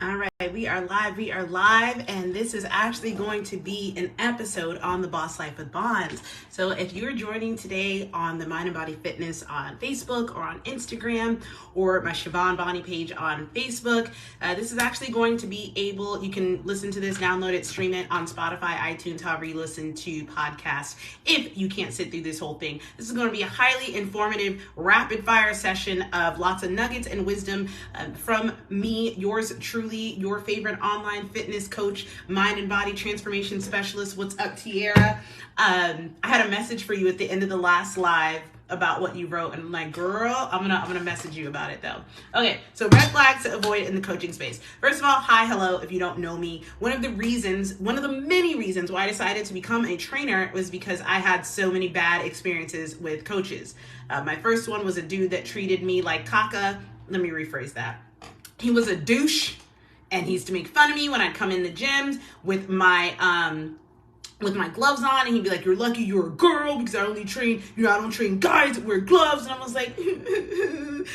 All right, we are live. We are live, and this is actually going to be an episode on the Boss Life with Bonds. So, if you're joining today on the Mind and Body Fitness on Facebook or on Instagram or my Siobhan Bonnie page on Facebook, this is actually going to be able, you can listen to this, download it, stream it on Spotify, iTunes, however you listen to podcasts. If you can't sit through this whole thing, this is going to be a highly informative, rapid fire session of lots of nuggets and wisdom from me, yours truly, your favorite online fitness coach, mind and body transformation specialist. What's up, Tiara? I had a message for you at the end of the last live about what you wrote, and I'm like, girl, I'm gonna message you about it though. Okay, so red flags to avoid in the coaching space. First of all, hi, hello. If you don't know me, one of the many reasons why I decided to become a trainer was because I had so many bad experiences with coaches. My first one was a dude that treated me like caca. Let me rephrase that. He was a douche, and he used to make fun of me when I'd come in the gyms with my gloves on, and he'd be like, "You're lucky you're a girl because I only train, I don't train guys that wear gloves." And I was like, and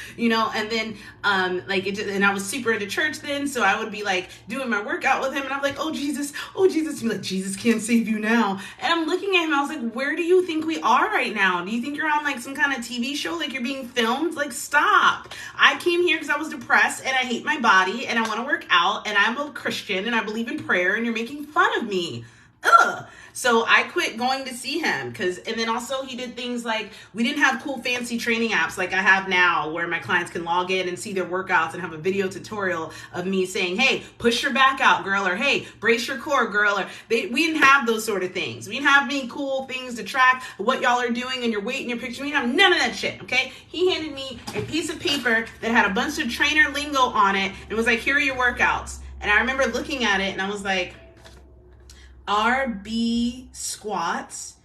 then and I was super into church then, so I would be like doing my workout with him, and I'm like, oh Jesus. He'd be like, Jesus can't save you now. And I'm looking at him, I was like, where do you think we are right now? Do you think you're on like some kind of TV show, like you're being filmed? Like, stop. I came here because I was depressed and I hate my body and I want to work out and I'm a Christian and I believe in prayer, and you're making fun of me. Ugh. So I quit going to see him and then also he did things like, we didn't have cool fancy training apps like I have now where my clients can log in and see their workouts and have a video tutorial of me saying, hey, push your back out, girl, or hey, brace your core, girl, or we didn't have those sort of things. We didn't have any cool things to track what y'all are doing and your weight and your picture. We didn't have none of that shit, okay? He handed me a piece of paper that had a bunch of trainer lingo on it and was like, here are your workouts. And I remember looking at it and I was like, RB squats,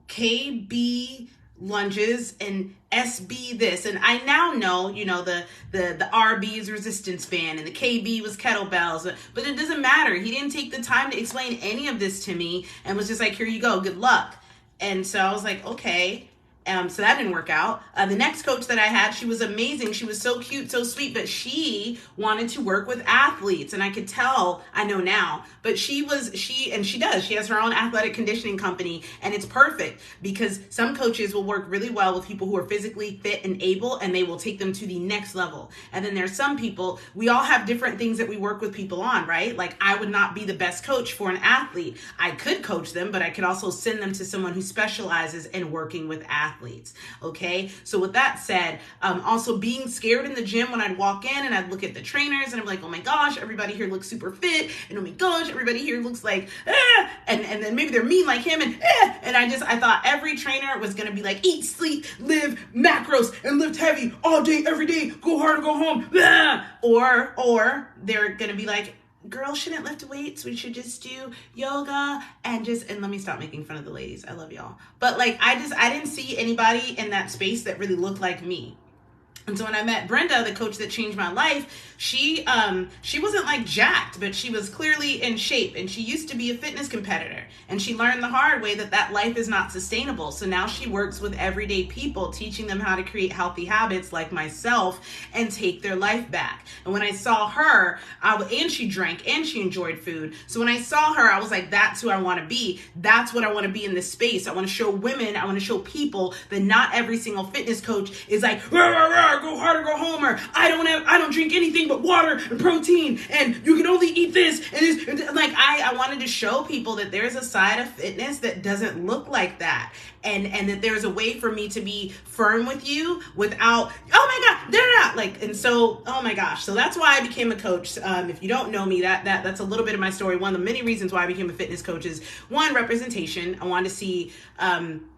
KB lunges, and SB this. And I now know, the RB is resistance band and the KB was kettlebells, but it doesn't matter. He didn't take the time to explain any of this to me and was just like, here you go, good luck. And so I was like, okay. So that didn't work out. The next coach that I had, she was amazing. She was so cute, so sweet, but she wanted to work with athletes. And I could tell, I know now, but she does. She has her own athletic conditioning company, and it's perfect because some coaches will work really well with people who are physically fit and able, and they will take them to the next level. And then there's some people, we all have different things that we work with people on, right? Like I would not be the best coach for an athlete. I could coach them, but I could also send them to someone who specializes in working with athletes. Okay, so with that said, also being scared in the gym when I'd walk in and I'd look at the trainers and I'm like, oh my gosh, everybody here looks super fit, and oh my gosh, everybody here looks like and then maybe they're mean like him, and I thought every trainer was gonna be like, eat, sleep, live macros and lift heavy all day, every day, go hard or go home, or they're gonna be like, girls shouldn't lift weights. We should just do yoga and let me stop making fun of the ladies. I love y'all. But like, I didn't see anybody in that space that really looked like me. And so when I met Brenda, the coach that changed my life, she wasn't like jacked, but she was clearly in shape, and she used to be a fitness competitor, and she learned the hard way that life is not sustainable. So now she works with everyday people, teaching them how to create healthy habits like myself and take their life back. And when I saw her, and she drank and she enjoyed food. So when I saw her, I was like, that's who I want to be. That's what I want to be in this space. I want to show women, I want to show people that not every single fitness coach is like, rah, rah, rah, go hard or go home, or I don't drink anything but water and protein, and you can only eat this and this. And like I wanted to show people that there's a side of fitness that doesn't look like that, and that there's a way for me to be firm with you without, oh my God, they're not like. And so, oh my gosh, so that's why I became a coach. If you don't know me, that's a little bit of my story. One of the many reasons why I became a fitness coach is, one, representation. I wanted to see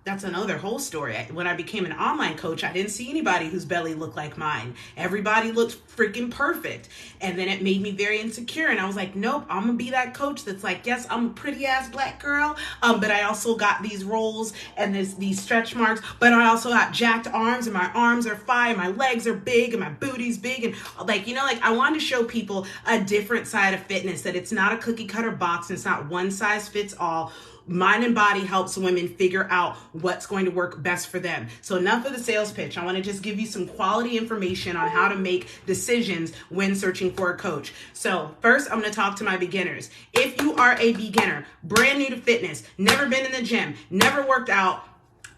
that's another whole story. When I became an online coach, I didn't see anybody whose belly looked like mine. Everybody looked freaking perfect. And then it made me very insecure. And I was like, nope, I'm going to be that coach that's like, yes, I'm a pretty ass black girl. But I also got these rolls and these stretch marks, but I also got jacked arms, and my arms are fine. My legs are big and my booty's big. And I wanted to show people a different side of fitness, that it's not a cookie cutter box. And it's not one size fits all. Mind and Body helps women figure out what's going to work best for them. So enough of the sales pitch. I want to just give you some quality information on how to make decisions when searching for a coach. So first, I'm going to talk to my beginners. If you are a beginner, brand new to fitness, never been in the gym, never worked out,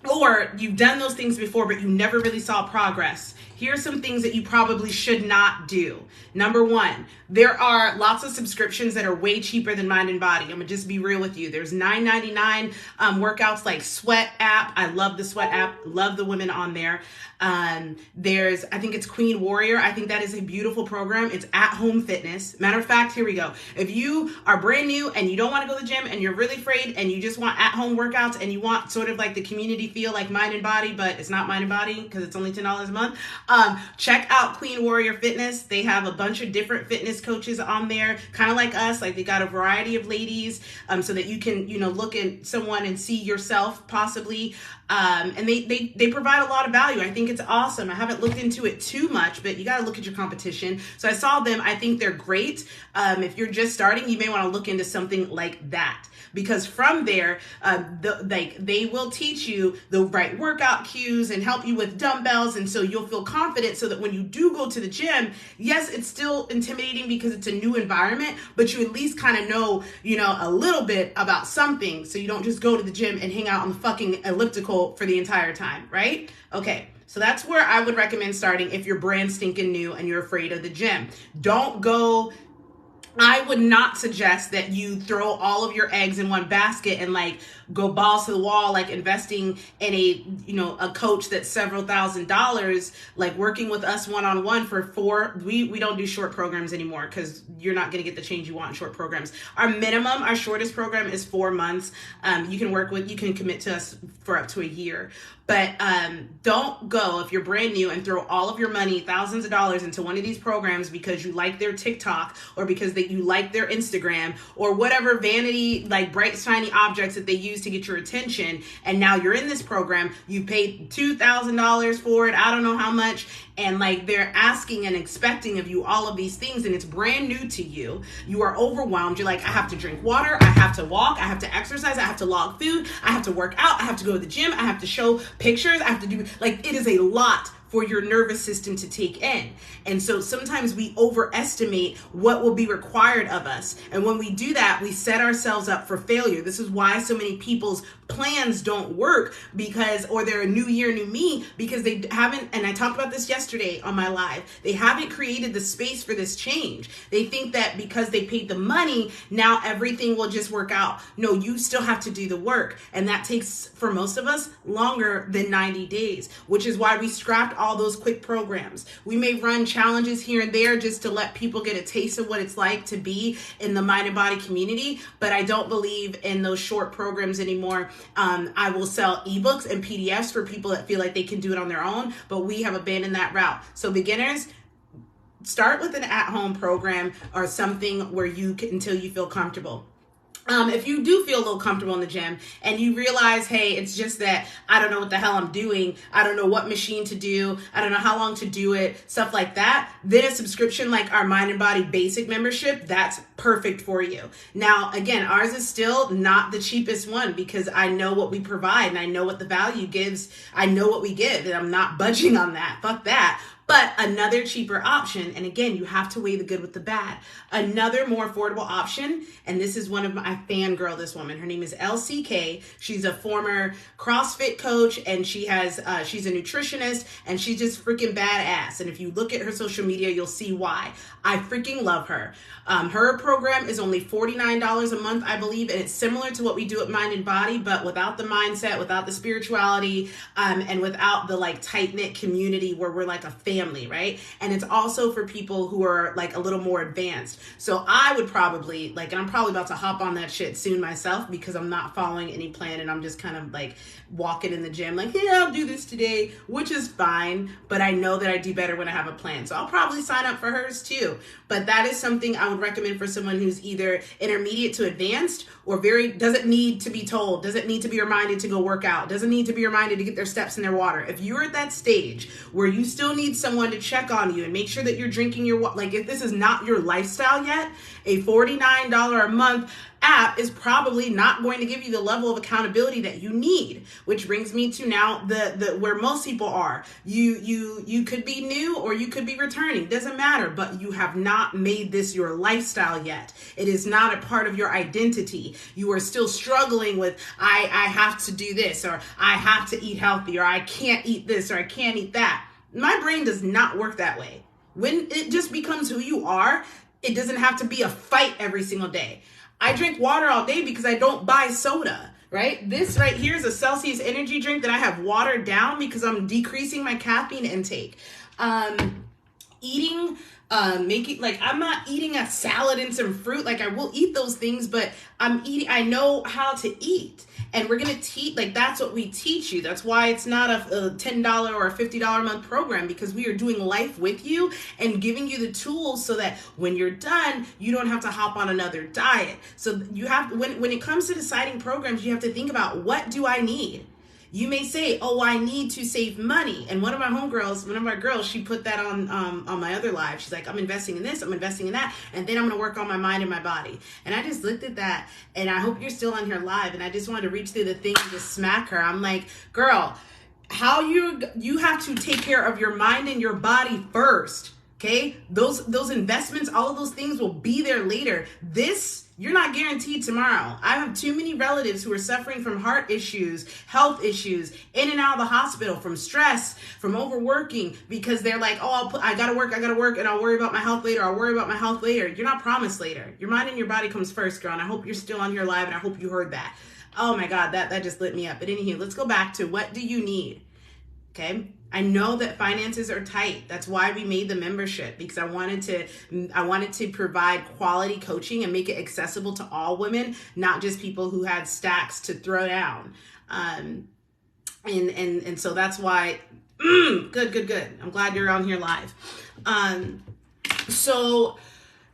or you've done those things before, but you never really saw progress, here are some things that you probably should not do. Number one, there are lots of subscriptions that are way cheaper than Mind and Body. I'm gonna just be real with you. There's $9.99 workouts like Sweat app. I love the Sweat app. Love the women on there. There's, I think it's Queen Warrior. I think that is a beautiful program. It's at-home fitness. Matter of fact, here we go. If you are brand new and you don't want to go to the gym and you're really afraid and you just want at-home workouts and you want sort of like the community feel like Mind and Body, but it's not Mind and Body because it's only $10 a month, check out Queen Warrior Fitness. They have a bunch of different fitness coaches on there, kind of like us. Like they got a variety of ladies, so that you can, look at someone and see yourself possibly. And they provide a lot of value. I think it's awesome. I haven't looked into it too much, but you got to look at your competition. So I saw them. I think they're great. If you're just starting, you may want to look into something like that. Because from there, they will teach you the right workout cues and help you with dumbbells. And so you'll feel confident so that when you do go to the gym, yes, it's still intimidating because it's a new environment, but you at least kind of know, a little bit about something. So you don't just go to the gym and hang out on the fucking elliptical for the entire time, right? Okay. So that's where I would recommend starting if you're brand stinking new and you're afraid of the gym. I would not suggest that you throw all of your eggs in one basket and go balls to the wall, investing in a coach that's several $1,000s, working with us one-on-one we don't do short programs anymore because you're not going to get the change you want in short programs. Our shortest program is 4 months. You can commit to us for up to a year. But don't go, if you're brand new, and throw all of your money, thousands of dollars, into one of these programs because you like their TikTok or because you like their Instagram or whatever vanity, bright, shiny objects that they use to get your attention. And now you're in this program, you paid $2,000 for it, I don't know how much, and they're asking and expecting of you all of these things, and it's brand new to you. You are overwhelmed. You're like, I have to drink water, I have to walk, I have to exercise, I have to log food, I have to work out, I have to go to the gym, I have to show pictures, I have to do, it is a lot for your nervous system to take in. And so sometimes we overestimate what will be required of us. And when we do that, we set ourselves up for failure. This is why so many people's plans don't work or they're a new year, new me, because they haven't, and I talked about this yesterday on my live, they haven't created the space for this change. They think that because they paid the money, now everything will just work out. No, you still have to do the work. And that takes, for most of us, longer than 90 days, which is why we scrapped all those quick programs. We may run challenges here and there just to let people get a taste of what it's like to be in the Mind and Body community, but I don't believe in those short programs anymore. I will sell ebooks and PDFs for people that feel like they can do it on their own, but we have abandoned that route. So beginners, start with an at-home program or something where until you feel comfortable. If you do feel a little comfortable in the gym and you realize, hey, it's just that I don't know what the hell I'm doing, I don't know what machine to do, I don't know how long to do it, stuff like that, then a subscription like our Mind and Body basic membership, that's perfect for you. Now, again, ours is still not the cheapest one because I know what we provide and I know what the value gives. I know what we give and I'm not budging on that. Fuck that. But another cheaper option, and again, you have to weigh the good with the bad. Another more affordable option, and this is one of I fangirl this woman. Her name is LCK. She's a former CrossFit coach, and she's a nutritionist, and she's just freaking badass. And if you look at her social media, you'll see why. I freaking love her. Her program is only $49 a month, I believe, and it's similar to what we do at Mind and Body, but without the mindset, without the spirituality, and without the tight-knit community where we're like a family, right? And it's also for people who are a little more advanced. So I would probably, and I'm probably about to hop on that shit soon myself because I'm not following any plan and I'm just kind of walking in the gym yeah, I'll do this today, which is fine, but I know that I do better when I have a plan. So I'll probably sign up for hers too. But that is something I would recommend for someone who's either intermediate to advanced or doesn't need to be told, doesn't need to be reminded to go work out, doesn't need to be reminded to get their steps in their water. If you're at that stage where you still need someone to check on you and make sure that you're drinking your water. Like, if this is not your lifestyle yet, a $49 a month app is probably not going to give you the level of accountability that you need. Which brings me to now the where most people are. You could be new or you could be returning, doesn't matter, but you have not made this your lifestyle yet. It is not a part of your identity. You are still struggling with I have to do this, or I have to eat healthy, or I can't eat this, or I can't eat that. My brain does not work that way. When it just becomes who you are, it doesn't have to be a fight every single day. I drink water all day because I don't buy soda, right? This right here is a Celsius energy drink that I have watered down because I'm decreasing my caffeine intake. Making, like, I'm not eating a salad and some fruit. Like, I will eat those things, but I know how to eat. And we're going to teach, like, that's what we teach you. That's why it's not a $10 or a $50 a month program, because we are doing life with you and giving you the tools so that when you're done, you don't have to hop on another diet. So you have, when it comes to deciding programs, you have to think about, what do I need? You may say, oh, I need to save money. And one of my girls, she put that on my other live. She's like, I'm investing in this, I'm investing in that, and then I'm going to work on my mind and my body. And I just looked at that, and I hope you're still on here live, and I just wanted to reach through the thing and just smack her. I'm like, girl, how you have to take care of your mind and your body first. Okay, those investments, all of those things will be there later. You're not guaranteed tomorrow. I have too many relatives who are suffering from heart issues, health issues, in and out of the hospital, from stress, from overworking, because they're like, oh, I gotta work, and I'll worry about my health later. You're not promised later. Your mind and your body comes first, girl, and I hope you're still on here live, and I hope you heard that. Oh my God, that just lit me up. But anywho, let's go back to, what do you need? Okay, I know that finances are tight. That's why we made the membership, because I wanted to provide quality coaching and make it accessible to all women, not just people who had stacks to throw down. And so that's why. Good. I'm glad you're on here live. So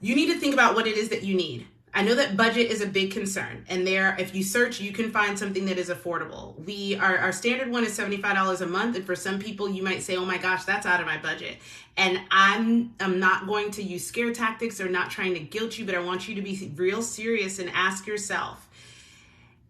you need to think about what it is that you need. I know that budget is a big concern, and if you search, you can find something that is affordable. Our standard one is $75 a month, and for some people, you might say, oh my gosh, that's out of my budget. And I'm not going to use scare tactics or not trying to guilt you, but I want you to be real serious and ask yourself,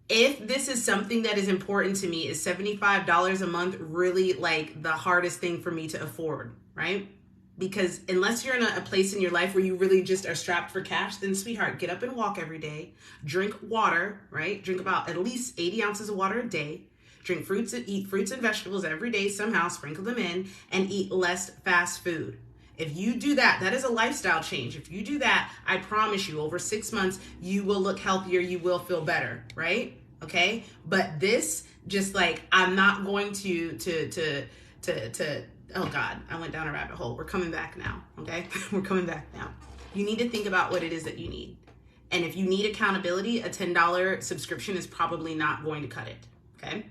if this is something that is important to me, is $75 a month really like the hardest thing for me to afford, right? Because unless you're in a place in your life where you really just are strapped for cash, then sweetheart, get up and walk every day. Drink water, right? Drink about at least 80 ounces of water a day. Drink fruits and eat fruits and vegetables every day somehow, sprinkle them in, and eat less fast food. If you do that, that is a lifestyle change. If you do that, I promise you, over 6 months, you will look healthier, you will feel better, right? Okay? But this, just like, I'm not going to oh God, I went down a rabbit hole. We're coming back now, okay? We're coming back now. You need to think about what it is that you need. And if you need accountability, a $10 subscription is probably not going to cut it, okay?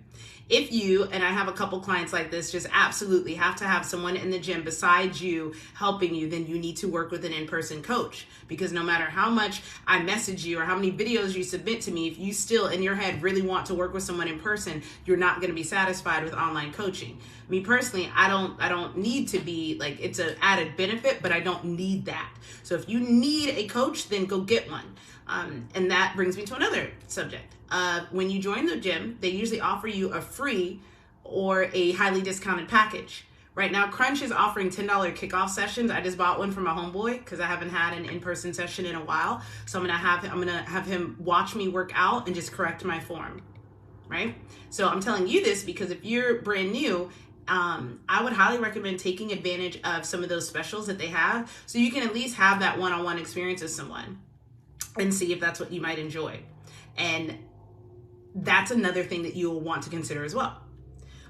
If you, and I have a couple clients like this, just absolutely have to have someone in the gym besides you helping you, then you need to work with an in-person coach. Because no matter how much I message you or how many videos you submit to me, if you still in your head really want to work with someone in person, you're not going to be satisfied with online coaching. Me personally, I don't need to be, like, it's an added benefit, but I don't need that. So if you need a coach, then go get one. And that brings me to another subject. When you join the gym, they usually offer you a free or a highly discounted package. Right now, Crunch is offering $10 kickoff sessions. I just bought one for my homeboy because I haven't had an in-person session in a while. So I'm gonna have him watch me work out and just correct my form, right? So I'm telling you this because if you're brand new, I would highly recommend taking advantage of some of those specials that they have, so you can at least have that one-on-one experience with someone and see if that's what you might enjoy. And that's another thing that you will want to consider as well.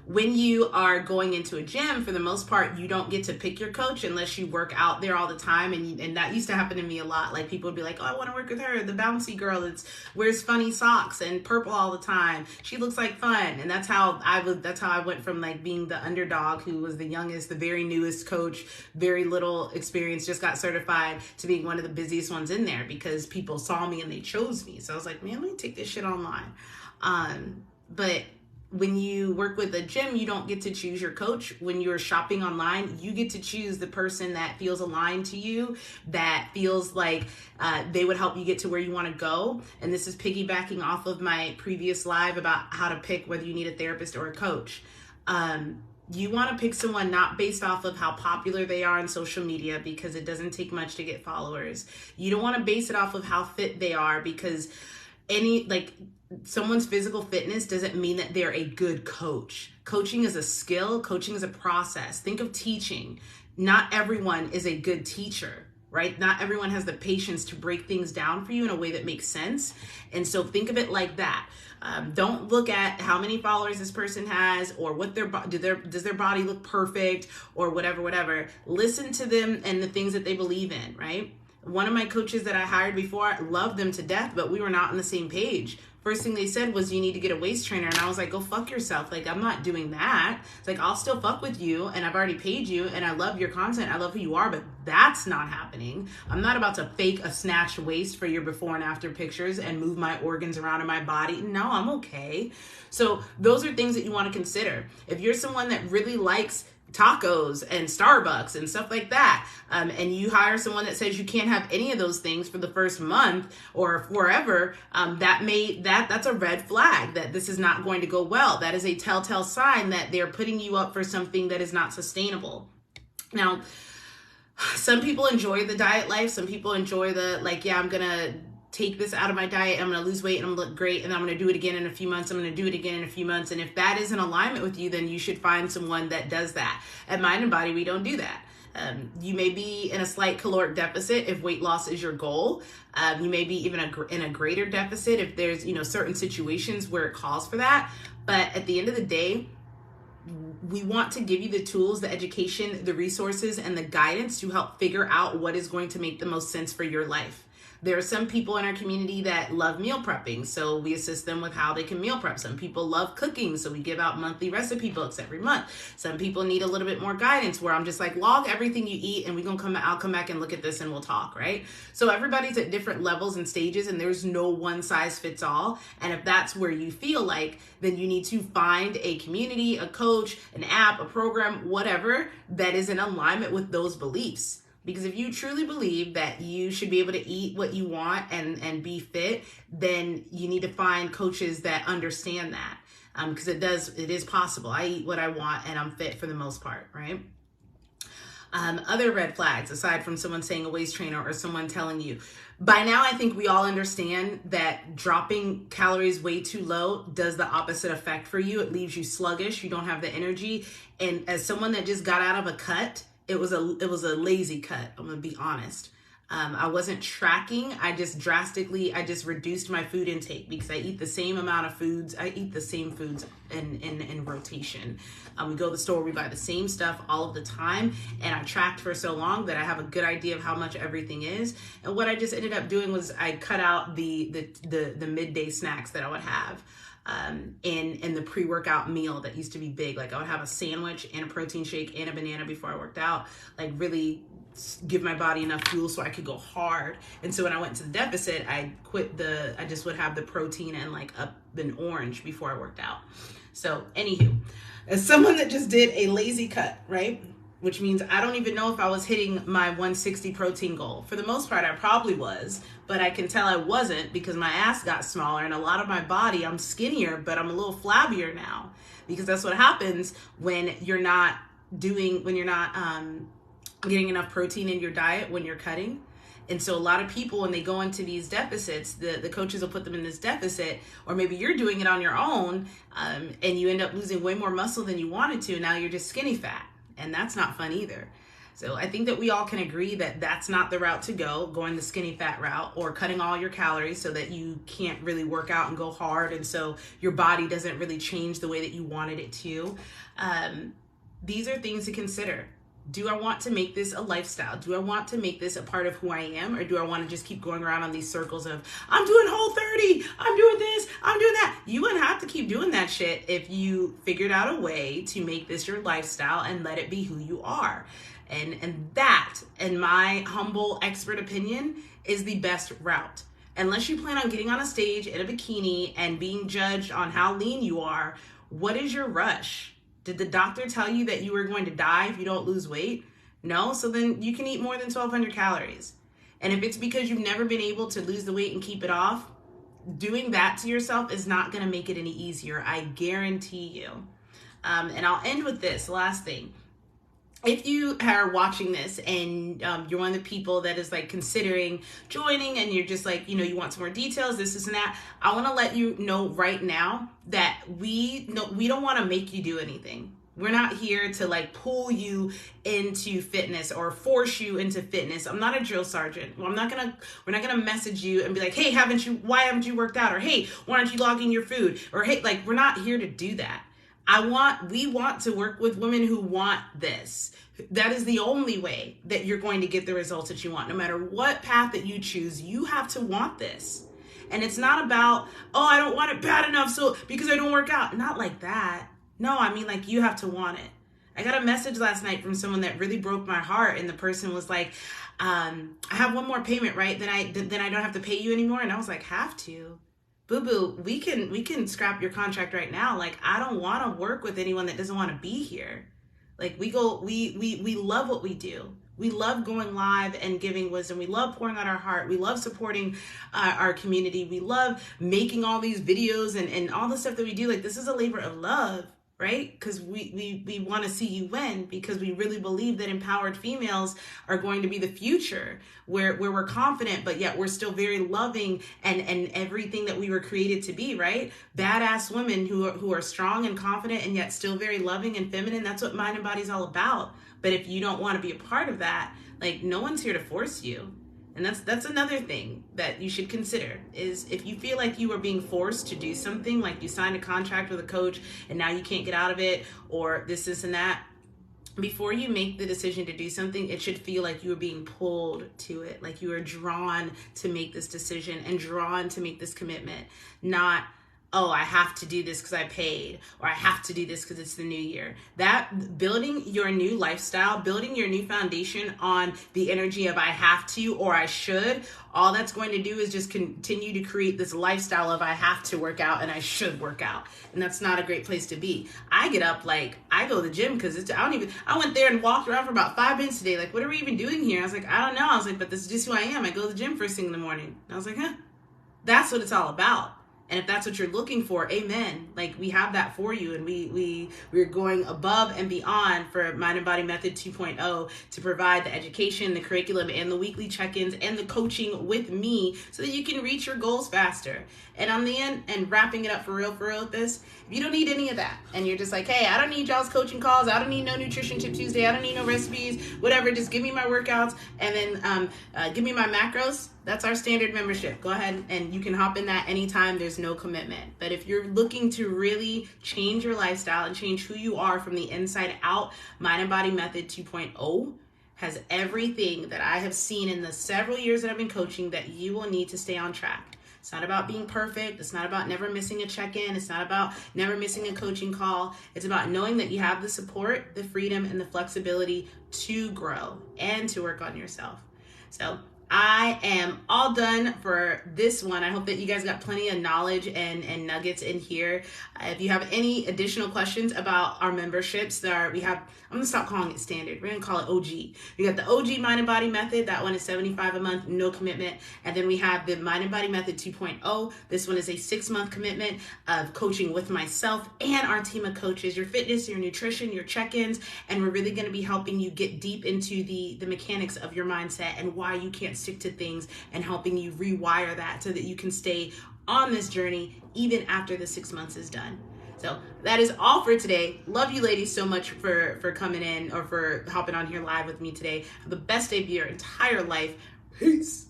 When you are going into a gym, for the most part, you don't get to pick your coach unless you work out there all the time. And that used to happen to me a lot. Like, people would be like, oh, I want to work with her, the bouncy girl that wears funny socks and purple all the time. She looks like fun. And that's how I went from, like, being the underdog who was the youngest, the very newest coach, very little experience, just got certified, to being one of the busiest ones in there because people saw me and they chose me. So I was like, man, let me take this shit online. But when you work with a gym, you don't get to choose your coach. When you're shopping online, you get to choose the person that feels aligned to you, that feels like they would help you get to where you want to go. And this is piggybacking off of my previous live about how to pick whether you need a therapist or a coach. You want to pick someone not based off of how popular they are on social media, because it doesn't take much to get followers. You don't want to base it off of how fit they are, because someone's physical fitness doesn't mean that they're a good coach. Coaching is a skill. Coaching is a process. Think of teaching. Not everyone is a good teacher, right? Not everyone has the patience to break things down for you in a way that makes sense. And so think of it like that. Don't look at how many followers this person has, or what does their body look perfect, or whatever. Listen to them and the things that they believe in, right? One of my coaches that I hired before, I loved them to death, but we were not on the same page. First thing they said was, you need to get a waist trainer. And I was like, go fuck yourself. Like, I'm not doing that. It's like, I'll still fuck with you, and I've already paid you, and I love your content. I love who you are, but that's not happening. I'm not about to fake a snatched waist for your before and after pictures and move my organs around in my body. No, I'm okay. So those are things that you want to consider. If you're someone that really likes tacos and Starbucks and stuff like that, and you hire someone that says you can't have any of those things for the first month or forever, that's a red flag that this is not going to go well. That is a telltale sign that they're putting you up for something that is not sustainable. Now, some people enjoy the diet life. Some people enjoy I'm gonna take this out of my diet, I'm going to lose weight, and I'm going to look great, and I'm going to do it again in a few months, I'm going to do it again in a few months. And if that is in alignment with you, then you should find someone that does that. At Mind and Body, we don't do that. You may be in a slight caloric deficit if weight loss is your goal. You may be even in a greater deficit if there's certain situations where it calls for that. But at the end of the day, we want to give you the tools, the education, the resources, and the guidance to help figure out what is going to make the most sense for your life. There are some people in our community that love meal prepping, so we assist them with how they can meal prep. Some people love cooking, so we give out monthly recipe books every month. Some people need a little bit more guidance, where I'm just like, log everything you eat, and I'll come back and look at this and we'll talk, right? So everybody's at different levels and stages, and there's no one size fits all. And if that's where you feel like, then you need to find a community, a coach, an app, a program, whatever, that is in alignment with those beliefs. Because if you truly believe that you should be able to eat what you want and be fit, then you need to find coaches that understand that. Because it is possible. I eat what I want and I'm fit for the most part, right? Other red flags, aside from someone saying a waist trainer or someone telling you. By now, I think we all understand that dropping calories way too low does the opposite effect for you. It leaves you sluggish. You don't have the energy. And as someone that just got out of a cut, it was a lazy cut. I'm going to be honest. I wasn't tracking. I just reduced my food intake, because I eat the same amount of foods. I eat the same foods in rotation. We go to the store, we buy the same stuff all of the time. And I tracked for so long that I have a good idea of how much everything is. And what I just ended up doing was I cut out the midday snacks that I would have. In the pre-workout meal that used to be big. Like, I would have a sandwich and a protein shake and a banana before I worked out, like really give my body enough fuel so I could go hard. And so when I went to the deficit, I just would have the protein and like an orange before I worked out. So anywho, as someone that just did a lazy cut, right? Which means I don't even know if I was hitting my 160 protein goal. For the most part, I probably was, but I can tell I wasn't, because my ass got smaller and a lot of my body, I'm skinnier, but I'm a little flabbier now, because that's what happens when you're not getting enough protein in your diet when you're cutting. And so a lot of people, when they go into these deficits, the coaches will put them in this deficit, or maybe you're doing it on your own, and you end up losing way more muscle than you wanted to. Now you're just skinny fat. And that's not fun either. So I think that we all can agree that that's not the route to go, going the skinny fat route, or cutting all your calories so that you can't really work out and go hard, and so your body doesn't really change the way that you wanted it to. These are things to consider. Do I want to make this a lifestyle? Do I want to make this a part of who I am? Or do I want to just keep going around on these circles of, I'm doing Whole30, I'm doing this, I'm doing that? You wouldn't have to keep doing that shit if you figured out a way to make this your lifestyle and let it be who you are. And that, in my humble expert opinion, is the best route. Unless you plan on getting on a stage in a bikini and being judged on how lean you are, What is your rush? Did the doctor tell you that you were going to die if you don't lose weight? No? So then you can eat more than 1,200 calories. And if it's because you've never been able to lose the weight and keep it off, doing that to yourself is not going to make it any easier. I guarantee you. And I'll end with this last thing. If you are watching this and you're one of the people that is like considering joining and you're just like, you want some more details, this and that, I want to let you know right now that we don't want to make you do anything. We're not here to like pull you into fitness or force you into fitness. I'm not a drill sergeant. We're not gonna message you and be like, hey, why haven't you worked out? Or hey, why aren't you logging your food? Or hey, like, we're not here to do that. We want to work with women who want this. That is the only way that you're going to get the results that you want. No matter what path that you choose, you have to want this. And it's not about, oh, I don't want it bad enough so because I don't work out. Not like that. No, I mean, like, you have to want it. I got a message last night from someone that really broke my heart. And the person was like, I have one more payment, right? Then I don't have to pay you anymore. And I was like, have to? Boo-boo, we can scrap your contract right now. Like, I don't want to work with anyone that doesn't want to be here. Like, we love what we do. We love going live and giving wisdom. We love pouring out our heart. We love supporting our community. We love making all these videos and all the stuff that we do. Like, this is a labor of love, right? Because we want to see you win, because we really believe that empowered females are going to be the future, where we're confident, but yet we're still very loving and everything that we were created to be, right? Badass women who are strong and confident and yet still very loving and feminine. That's what Mind and Body is all about. But if you don't want to be a part of that, like, no one's here to force you. And that's another thing that you should consider, is if you feel like you are being forced to do something, like you signed a contract with a coach and now you can't get out of it, or this and that, before you make the decision to do something, it should feel like you are being pulled to it, like you are drawn to make this decision and drawn to make this commitment, not, oh, I have to do this because I paid, or I have to do this because it's the new year. That building your new lifestyle, building your new foundation on the energy of I have to or I should, all that's going to do is just continue to create this lifestyle of I have to work out and I should work out. And that's not a great place to be. I get up, like, I go to the gym because I went there and walked around for about 5 minutes today. Like, what are we even doing here? I was like, I don't know. I was like, but this is just who I am. I go to the gym first thing in the morning. And I was like, that's what it's all about. And if that's what you're looking for, amen. Like, we have that for you. And we're going above and beyond for Mind and Body Method 2.0 to provide the education, the curriculum, and the weekly check-ins and the coaching with me so that you can reach your goals faster. And on the end, and wrapping it up for real with this, if you don't need any of that and you're just like, hey, I don't need y'all's coaching calls, I don't need no Nutrition Tip Tuesday, I don't need no recipes, whatever, just give me my workouts and then give me my macros. That's our standard membership. Go ahead and you can hop in that anytime. There's no commitment. But if you're looking to really change your lifestyle and change who you are from the inside out, Mind and Body Method 2.0 has everything that I have seen in the several years that I've been coaching that you will need to stay on track. It's not about being perfect. It's not about never missing a check-in. It's not about never missing a coaching call. It's about knowing that you have the support, the freedom, and the flexibility to grow and to work on yourself. So I am all done for this one. I hope that you guys got plenty of knowledge and nuggets in here. If you have any additional questions about our memberships, I'm going to stop calling it standard. We're going to call it OG. We got the OG Mind and Body Method. That one is $75 a month, no commitment. And then we have the Mind and Body Method 2.0. This one is a 6-month commitment of coaching with myself and our team of coaches, your fitness, your nutrition, your check-ins. And we're really going to be helping you get deep into the mechanics of your mindset and why you can't stick to things, and helping you rewire that so that you can stay on this journey even after the 6 months is done. So that is all for today. Love you ladies so much for coming in or for hopping on here live with me today. Have the best day of your entire life. Peace.